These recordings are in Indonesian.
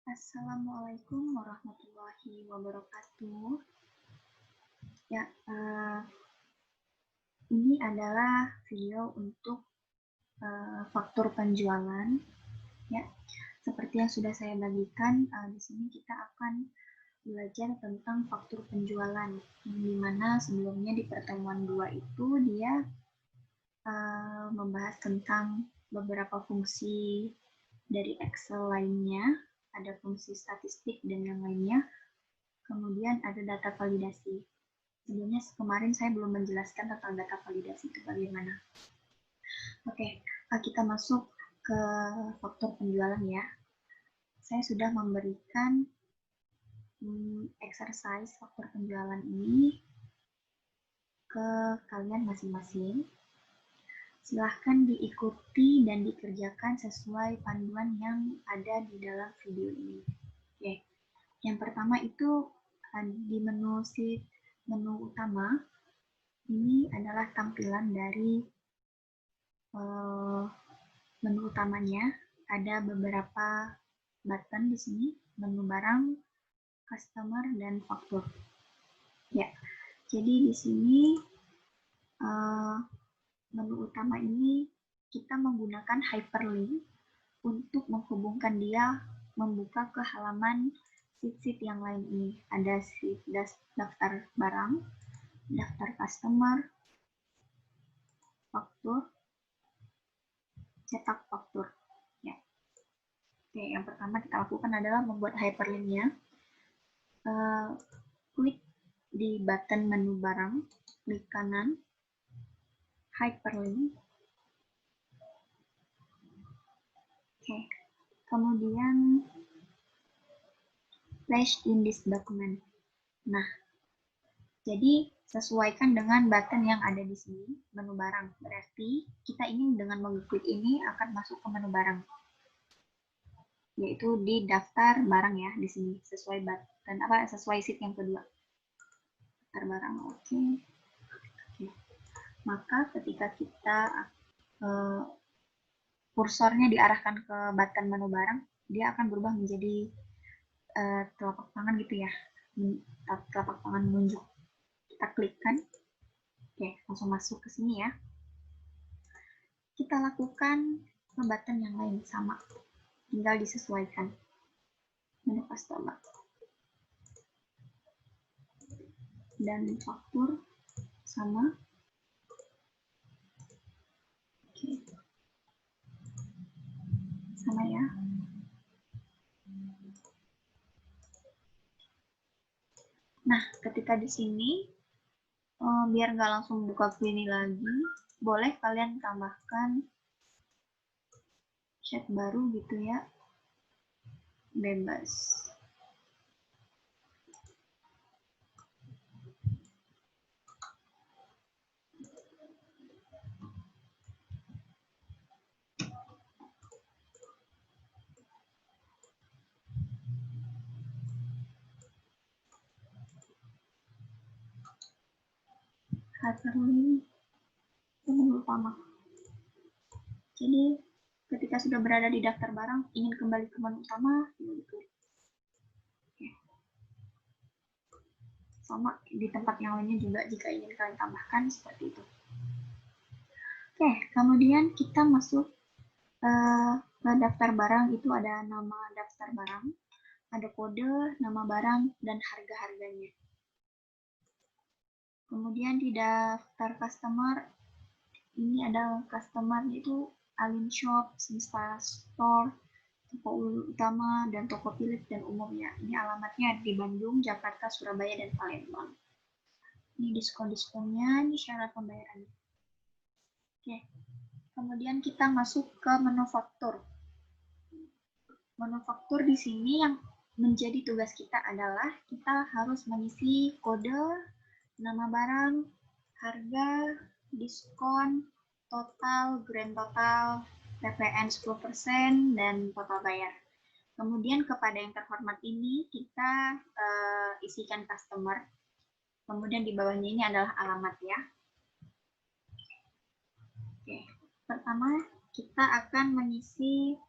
Assalamualaikum warahmatullahi wabarakatuh. Ya, ini adalah video untuk faktur penjualan. Ya, seperti yang sudah saya bagikan, di sini kita akan belajar tentang faktur penjualan, yang dimana sebelumnya di pertemuan 2 itu dia membahas tentang beberapa fungsi dari Excel lainnya, ada fungsi statistik dan yang lainnya. Kemudian ada data validasi. Sebelumnya kemarin saya belum menjelaskan tentang data validasi itu bagaimana. Oke, kita masuk ke faktor penjualan ya. Saya sudah memberikan exercise faktor penjualan ini ke kalian masing-masing. Silahkan diikuti dan dikerjakan sesuai panduan yang ada di dalam video ini. Oke, yang pertama itu di menu utama. Ini adalah tampilan dari menu utamanya. Ada beberapa button di sini, menu barang, customer, dan faktur. Ya, jadi di sini menu utama ini kita menggunakan hyperlink untuk menghubungkan dia membuka ke halaman sheet-sheet yang lain ini. Ada sheet daftar barang, daftar customer, faktur, cetak faktur. Ya. Oke, yang pertama kita lakukan adalah membuat hyperlinknya. Klik di button menu barang, klik kanan, hyperlink. Oke, kemudian place in this document. Nah, jadi sesuaikan dengan button yang ada di sini, menu barang. Berarti kita ingin dengan mengklik ini akan masuk ke menu barang, yaitu di daftar barang ya di sini sesuai button sesuai sheet yang kedua. Daftar barang, oke. Maka ketika kita kursornya diarahkan ke button menu barang, dia akan berubah menjadi telapak tangan gitu ya, telapak tangan menunjuk. Kita klikkan, oke, langsung masuk ke sini ya. Kita lakukan ke button yang lain sama, tinggal disesuaikan. Menu customer dan faktur sama. Oke, sama ya. Nah, ketika di sini biar nggak langsung buka ini lagi, boleh kalian tambahkan chat baru gitu ya, bebas. Hyperlink itu menu utama. Jadi ketika sudah berada di daftar barang, ingin kembali ke menu utama, klik. Sama di tempat yang lainnya juga jika ingin kalian tambahkan seperti itu. Oke, kemudian kita masuk ke daftar barang. Itu ada nama daftar barang, ada kode, nama barang, dan harga-harganya. Kemudian di daftar customer, ini ada customer itu Alin Shop, Semesta Store, toko utama, dan toko Philips dan umumnya. Ini alamatnya di Bandung, Jakarta, Surabaya, dan Palembang. Ini diskon-diskonnya, ini syarat pembayarannya. Oke, kemudian kita masuk ke menu faktur. Menu faktur di sini yang menjadi tugas kita adalah kita harus mengisi kode, nama barang, harga, diskon, total, grand total, PPN 10%, dan total bayar. Kemudian kepada yang terhormat ini kita isikan customer. Kemudian di bawahnya ini adalah alamat ya. Oke, pertama kita akan mengisi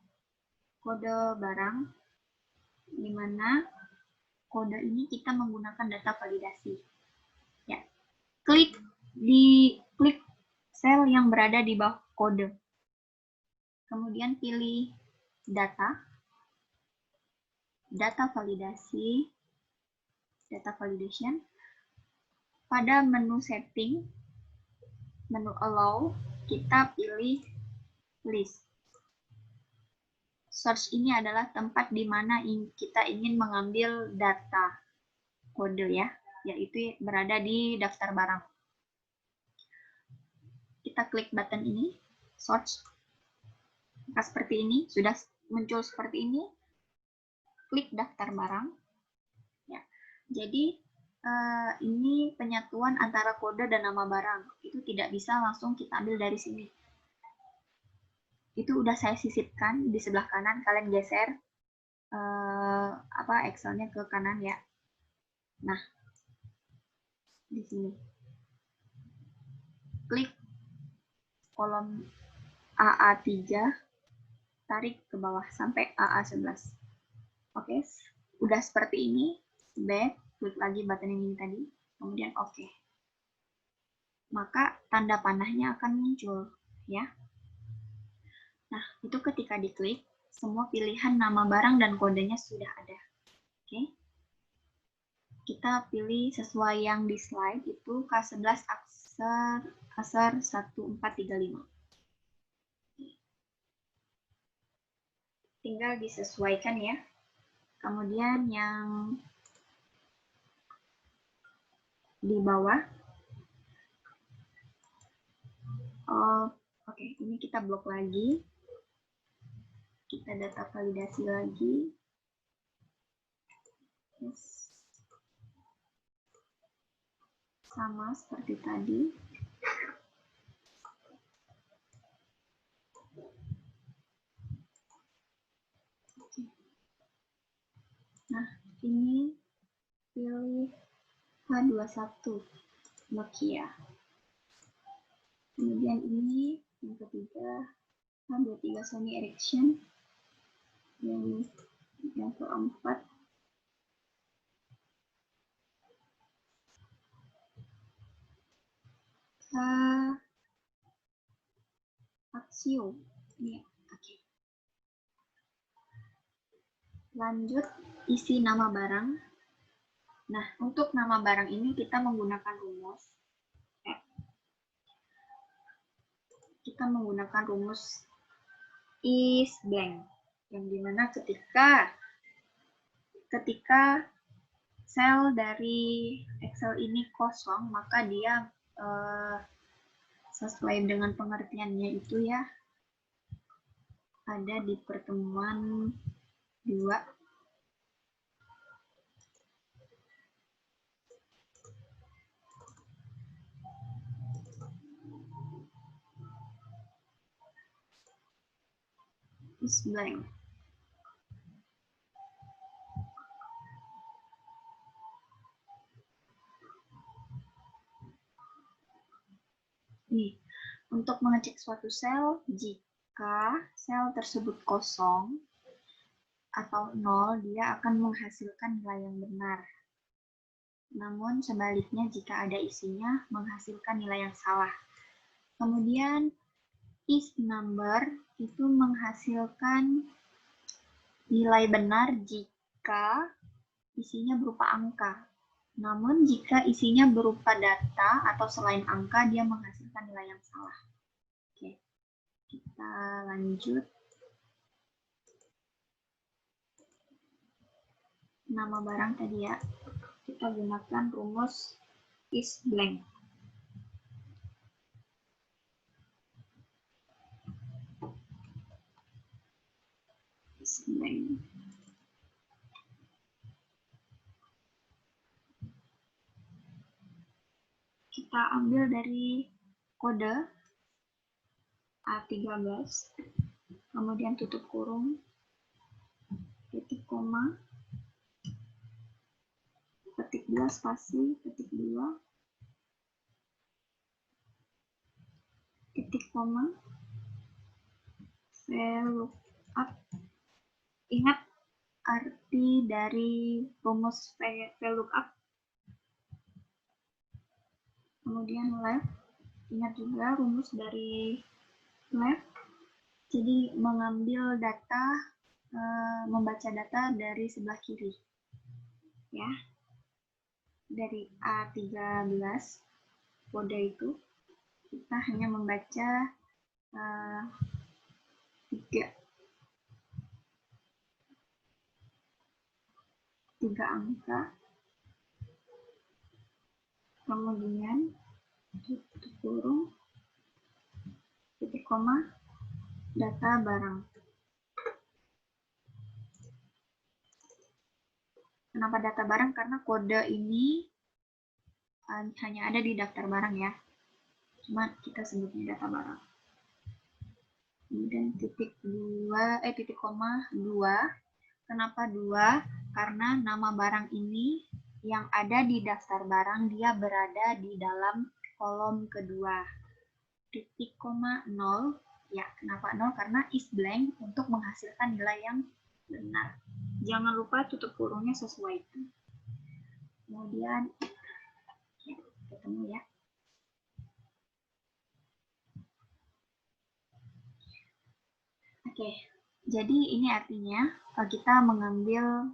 kode barang. di mana kode ini kita menggunakan data validasi. Ya, klik sel yang berada di bawah kode. Kemudian pilih data validasi, data validation. Pada menu setting, menu allow, kita pilih list. Source ini adalah tempat di mana kita ingin mengambil data kode ya, yaitu berada di daftar barang. Kita klik button ini, search. Maka seperti ini, sudah muncul seperti ini. Klik daftar barang. Ya. Jadi ini penyatuan antara kode dan nama barang. Itu tidak bisa langsung kita ambil dari sini. Itu udah saya sisipkan di sebelah kanan. Kalian geser Excel-nya ke kanan ya. Nah, di sini. Klik kolom AA3, tarik ke bawah sampai AA11. Oke, udah seperti ini. Back, klik lagi button ini tadi, kemudian oke. Maka tanda panahnya akan muncul, ya. Nah, itu ketika diklik, semua pilihan nama barang dan kodenya sudah ada. Oke. Kita pilih sesuai yang di slide, itu K11 Aksar 1435. Tinggal disesuaikan ya. Kemudian yang di bawah, oke, ini kita blok lagi. Kita data validasi lagi. Yes. Sama seperti tadi. Nah, ini pilih H21 Nokia. Kemudian ini yang ketiga H23 Sony Ericsson. Yang keempat Axio. Ini oke. Lanjut isi nama barang. Nah, untuk nama barang ini kita menggunakan rumus. Kita menggunakan rumus is blank, yang dimana ketika sel dari Excel ini kosong, maka dia sesuai dengan pengertiannya itu ya, ada di pertemuan 2. Is blank. Nih, untuk mengecek suatu sel, jika sel tersebut kosong atau 0, dia akan menghasilkan nilai yang benar. Namun sebaliknya jika ada isinya, menghasilkan nilai yang salah. Kemudian is number itu menghasilkan nilai benar jika isinya berupa angka. Namun jika isinya berupa data atau selain angka, dia menghasilkan nilai yang salah. Oke, kita lanjut. Nama barang tadi ya, kita gunakan rumus is blank. Is blank. Kita ambil dari kode A13, kemudian tutup kurung, titik koma, ketik 2 spasi, ketik 2, titik koma, VLOOKUP. Ingat arti dari rumus VLOOKUP. Kemudian left, ingat juga rumus dari left. Jadi mengambil data, membaca data dari sebelah kiri. Ya. Dari A13 kode itu kita hanya membaca 3 angka, kemudian tutup kurung, titik koma, data barang. Kenapa data barang? Karena kode ini hanya ada di daftar barang ya. Cuma kita sebutnya data barang. Kemudian titik koma 2. Kenapa 2? Karena nama barang ini yang ada di daftar barang dia berada di dalam kolom kedua. Titik koma 0. Ya, kenapa 0? Karena is blank untuk menghasilkan nilai yang benar. Jangan lupa tutup kurungnya sesuai itu. Kemudian ya, ketemu ya. Oke, jadi ini artinya kita mengambil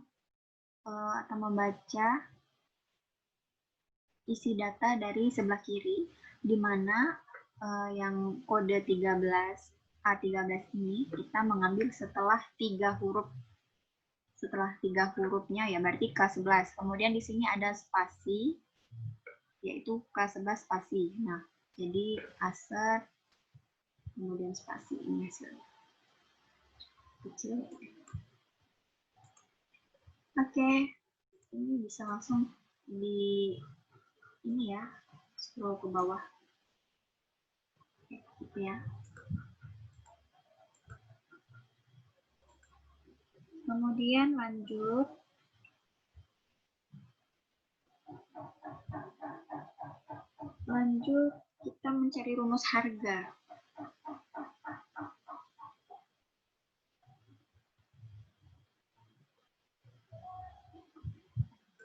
atau membaca isi data dari sebelah kiri, di mana yang kode 13 A13 ini kita mengambil setelah 3 huruf. Setelah 3 hurufnya ya berarti K11. Kemudian di sini ada spasi, yaitu K11 spasi. Nah, jadi ASER kemudian spasi ini hasilnya. Kecil. Oke, ini bisa langsung di ini ya, scroll ke bawah. Gitu ya. Kemudian lanjut. Lanjut kita mencari rumus harga.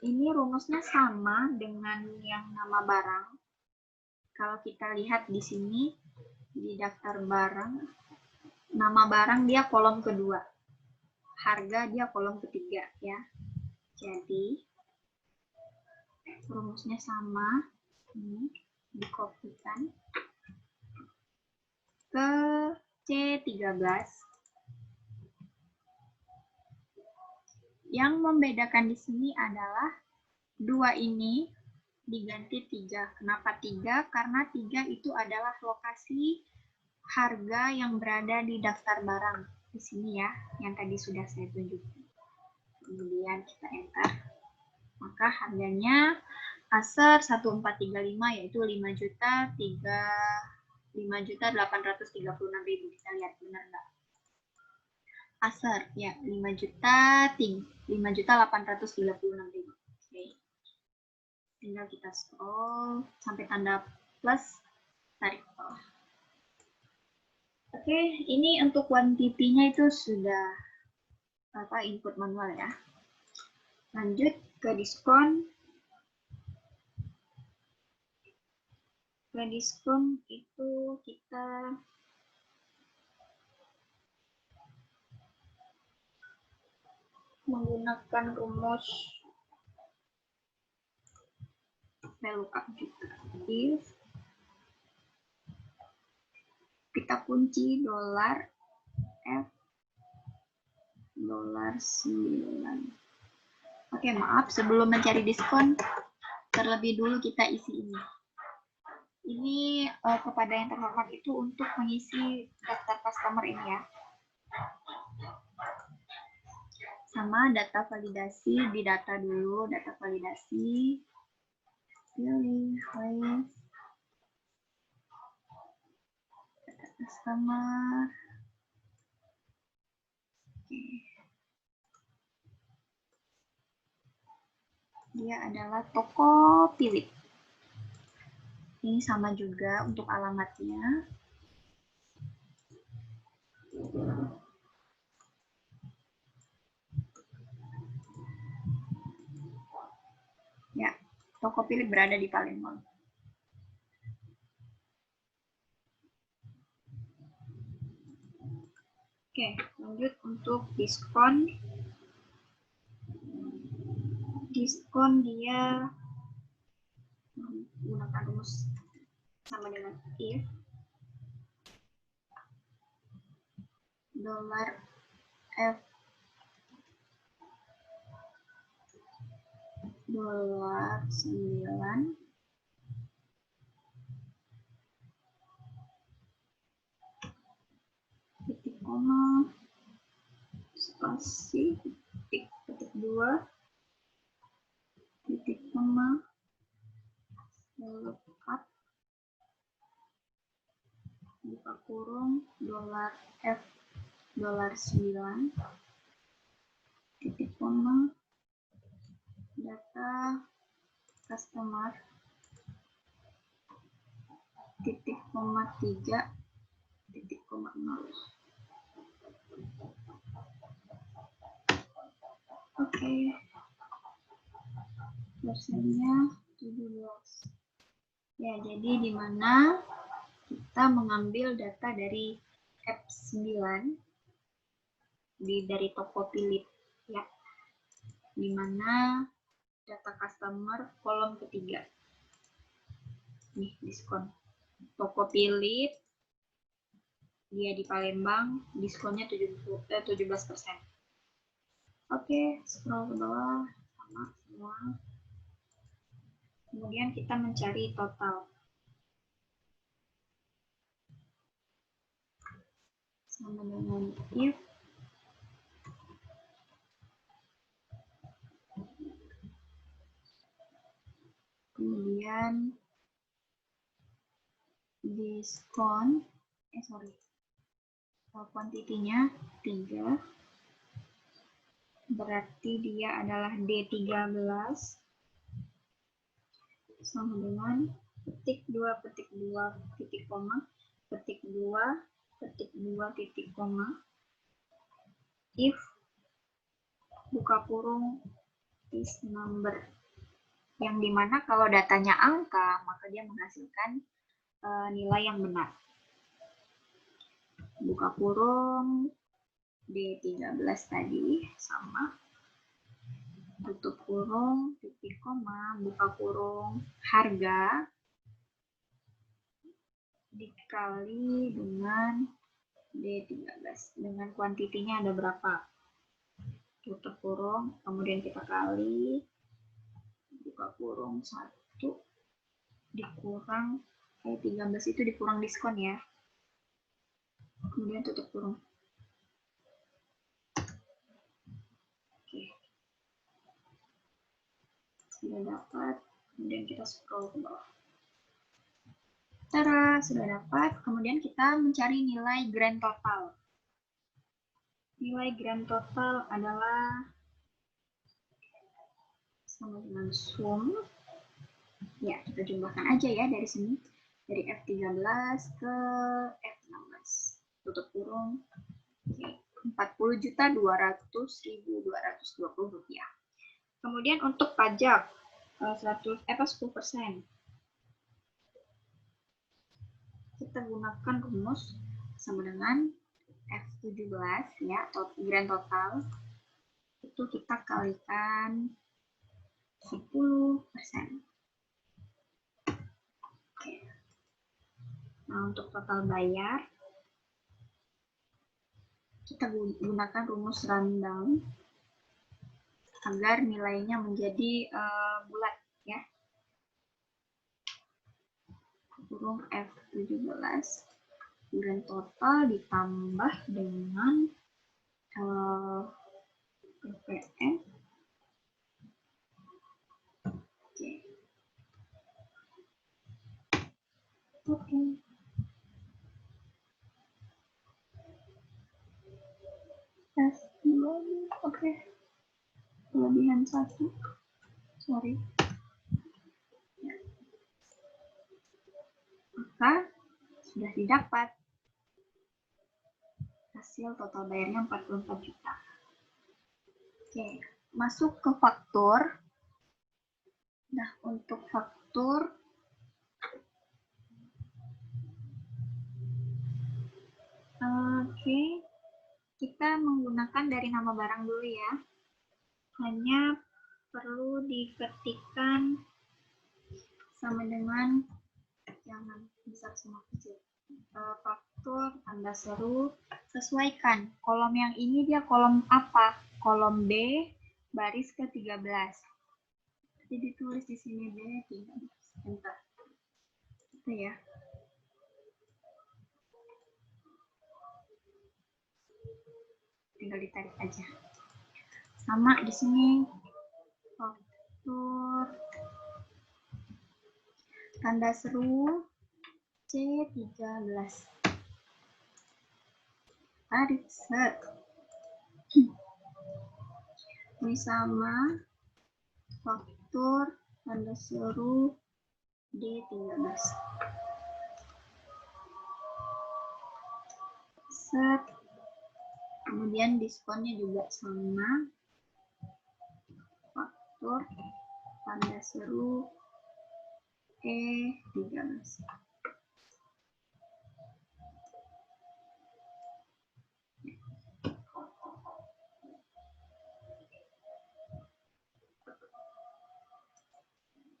Ini rumusnya sama dengan yang nama barang. Kalau kita lihat di sini, di daftar barang, nama barang dia kolom kedua. Harga dia kolom ketiga ya. Jadi, rumusnya sama. Ini dikopikan ke C13. Yang membedakan di sini adalah 2 ini diganti 3. Kenapa 3? Karena 3 itu adalah lokasi harga yang berada di daftar barang. Di sini ya, yang tadi sudah saya tunjukkan. Kemudian kita enter. Maka harganya ASER 1435 yaitu 5.836.000. Kita lihat benar nggak? ASER ya 5.836.000. Oke. Tinggal kita scroll sampai tanda plus, tarik bawah. Oke, ini untuk quantity-nya itu sudah input manual ya. Lanjut ke diskon. Ke diskon itu kita menggunakan rumus VLOOKUP juga. If kita kunci dolar F $9. Oke, maaf sebelum mencari diskon terlebih dulu kita isi ini. Ini kepada yang terhormat itu untuk mengisi daftar customer ini ya. Sama data validasi, di data dulu, data validasi. Pilih, place. Data customer. Oke. Dia adalah toko Philip. Ini sama juga untuk alamatnya. toko Philip berada di Palembang. Oke, lanjut untuk diskon. Diskon dia menggunakan rumus sama dengan if $F $9 titik koma spasi titik 2 titik koma lengkap buka kurung $F $9 titik koma data customer titik koma 3 titik koma 0. Oke, versinya 17. Ya, jadi di mana kita mengambil data dari F9 dari toko Philip ya. Di mana data customer kolom ketiga. Nih, diskon. Toko Philip dia di Palembang, diskonnya 17%. Oke, scroll ke bawah sama semua. Kemudian kita mencari total. Sama dengan if kemudian diskon kuantitinya 3 berarti dia adalah D13 sama dengan petik 2 petik 2 titik koma petik 2 petik 2 titik koma if buka kurung is number, yang dimana kalau datanya angka maka dia menghasilkan nilai yang benar. Buka kurung D13 tadi sama tutup kurung titik koma buka kurung harga dikali dengan D13 dengan kuantitinya ada berapa, tutup kurung kemudian kita kali buka kurung 1 dikurang 13 itu dikurang diskon ya, kemudian tutup kurung. Oke, sudah dapat, kemudian kita scroll ke bawah. Tara, sudah dapat. Kemudian kita mencari nilai grand total. Nilai grand total adalah sama dengan sum. Ya, kita jumlahkan aja ya dari sini. Dari F13 ke F16. Tutup kurung. 40.200.220 rupiah. Kemudian untuk pajak 10%. Kita gunakan rumus sama dengan F17 ya, atau grand total itu kita kalikan 10%. Oke. Nah, untuk total bayar kita gunakan rumus rundown agar nilainya menjadi bulat ya. Kurung F17 grand total ditambah dengan PPN. Oke. Oke. Kelebihan 1. Sorry. Maka sudah didapat hasil total bayarnya 44 juta. Oke, masuk ke faktur. Nah, untuk faktur, oke, kita menggunakan dari nama barang dulu ya. Hanya perlu diketikkan sama dengan, jangan besar semua kecil. Faktur, tanda seru, sesuaikan. Kolom yang ini dia kolom apa? Kolom B, baris ke-13. Jadi ditulis di sini B13. Bentar. Itu ya. Tinggal ditarik aja. Sama di sini. Faktur, tanda seru, C13. Tarik, set. Ini sama faktur tanda seru D13. Set. Kemudian diskonnya juga sama faktur tanda seru E13.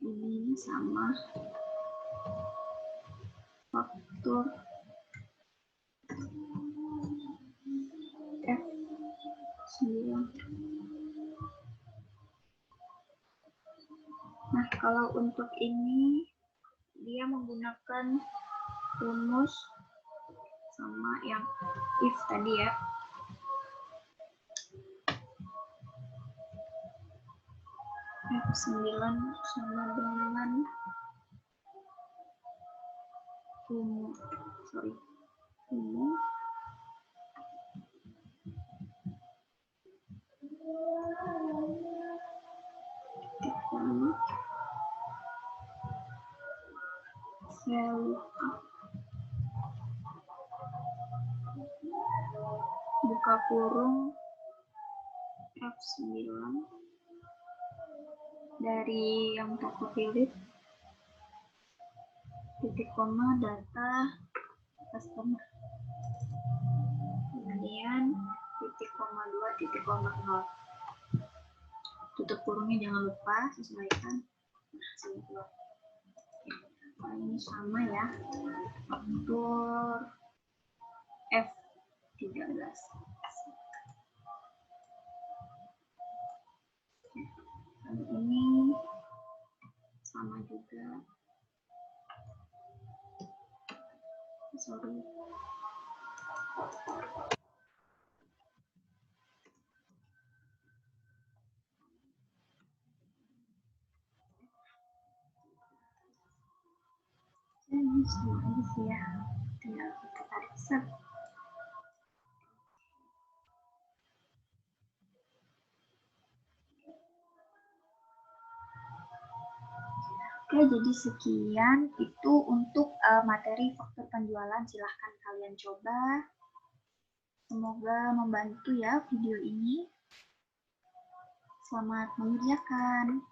Ini sama faktur F9. Nah, kalau untuk ini dia menggunakan rumus sama yang if tadi ya. F9 sama dengan rumus, rumus sel buka kurung F9 dari yang toko Philip, titik koma data customer, kemudian titik koma 2 titik koma 0, tutup kurungnya jangan lupa sesuaikan. Nah, ini sama ya, faktur F13. Ini sama juga, sorry. Ini sama aja sih ya, tinggal kita tarik set. Oke, jadi sekian itu untuk materi faktur penjualan. Silahkan kalian coba. Semoga membantu ya video ini. Selamat mengerjakan.